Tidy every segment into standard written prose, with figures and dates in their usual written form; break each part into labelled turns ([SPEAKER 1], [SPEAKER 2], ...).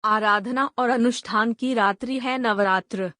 [SPEAKER 1] आराधना और अनुष्ठान की रात्रि है नवरात्र।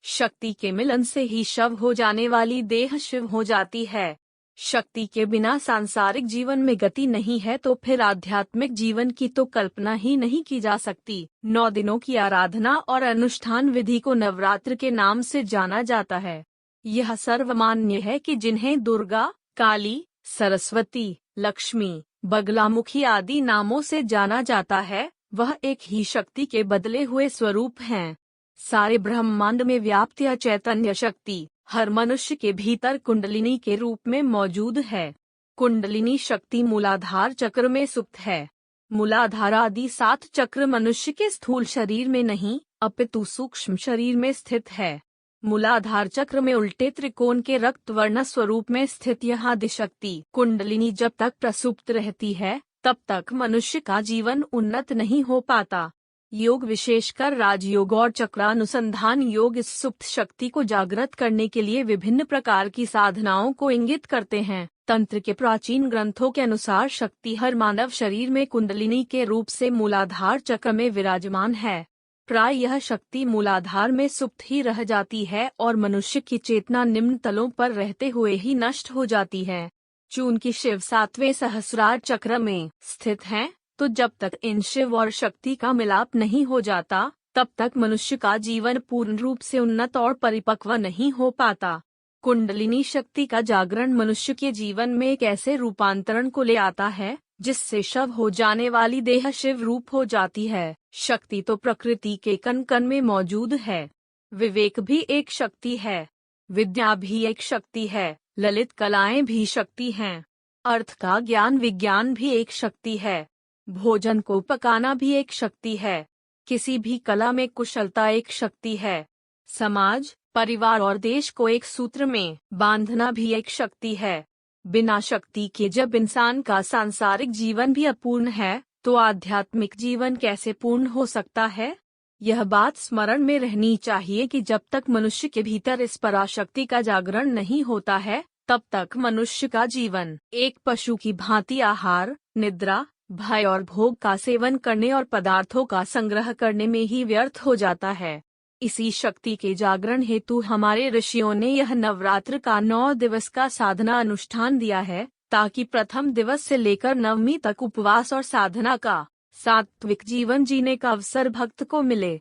[SPEAKER 1] शक्ति के मिलन से ही शव हो जाने वाली देह शिव हो जाती है। शक्ति के बिना सांसारिक जीवन में गति नहीं है, तो फिर आध्यात्मिक जीवन की तो कल्पना ही नहीं की जा सकती। 9 दिनों की आराधना और अनुष्ठान विधि को नवरात्र के नाम से जाना जाता है। यह सर्वमान्य है कि जिन्हें दुर्गा, काली, सरस्वती, लक्ष्मी, बगलामुखी आदि नामों से जाना जाता है, वह एक ही शक्ति के बदले हुए स्वरूप हैं। सारे ब्रह्मांड में व्याप्त यह चैतन्य शक्ति हर मनुष्य के भीतर कुंडलिनी के रूप में मौजूद है। कुंडलिनी शक्ति मूलाधार चक्र में सुप्त है। मूलाधार आदि 7 चक्र मनुष्य के स्थूल शरीर में नहीं, अपितु सूक्ष्म शरीर में स्थित है। मूलाधार चक्र में उल्टे त्रिकोण के रक्त वर्ण स्वरूप में स्थित यह आदिशक्ति कुंडलिनी जब तक प्रसुप्त रहती है, तब तक मनुष्य का जीवन उन्नत नहीं हो पाता। योग, विशेषकर राजयोग और चक्रानुसंधान योग, इस सुप्त शक्ति को जागृत करने के लिए विभिन्न प्रकार की साधनाओं को इंगित करते हैं। तंत्र के प्राचीन ग्रंथों के अनुसार शक्ति हर मानव शरीर में कुंडलिनी के रूप से मूलाधार चक्र में विराजमान है। प्राय यह शक्ति मूलाधार में सुप्त ही रह जाती है और मनुष्य की चेतना निम्न तलों पर रहते हुए ही नष्ट हो जाती है। चूंकि शिव 7वें सहस्रार चक्र में स्थित हैं, तो जब तक इन शिव और शक्ति का मिलाप नहीं हो जाता, तब तक मनुष्य का जीवन पूर्ण रूप से उन्नत और परिपक्व नहीं हो पाता। कुंडलिनी शक्ति का जागरण मनुष्य के जीवन में एक ऐसे रूपांतरण को ले आता है, जिससे शव हो जाने वाली देह शिव रूप हो जाती है। शक्ति तो प्रकृति के कण कण में मौजूद है। विवेक भी एक शक्ति है, विद्या भी एक शक्ति है, ललित कलाएं भी शक्ति हैं, अर्थ का ज्ञान विज्ञान भी एक शक्ति है, भोजन को पकाना भी एक शक्ति है, किसी भी कला में कुशलता एक शक्ति है, समाज, परिवार और देश को एक सूत्र में बांधना भी एक शक्ति है। बिना शक्ति के जब इंसान का सांसारिक जीवन भी अपूर्ण है, तो आध्यात्मिक जीवन कैसे पूर्ण हो सकता है? यह बात स्मरण में रहनी चाहिए कि जब तक मनुष्य के भीतर इस पराशक्ति का जागरण नहीं होता है, तब तक मनुष्य का जीवन एक पशु की भांति आहार, निद्रा, भय और भोग का सेवन करने और पदार्थों का संग्रह करने में ही व्यर्थ हो जाता है। इसी शक्ति के जागरण हेतु हमारे ऋषियों ने यह नवरात्र का 9 दिवस का साधना अनुष्ठान दिया है, ताकि प्रथम दिवस से लेकर 9वीं तक उपवास और साधना का सात्विक जीवन जीने का अवसर भक्त को मिले।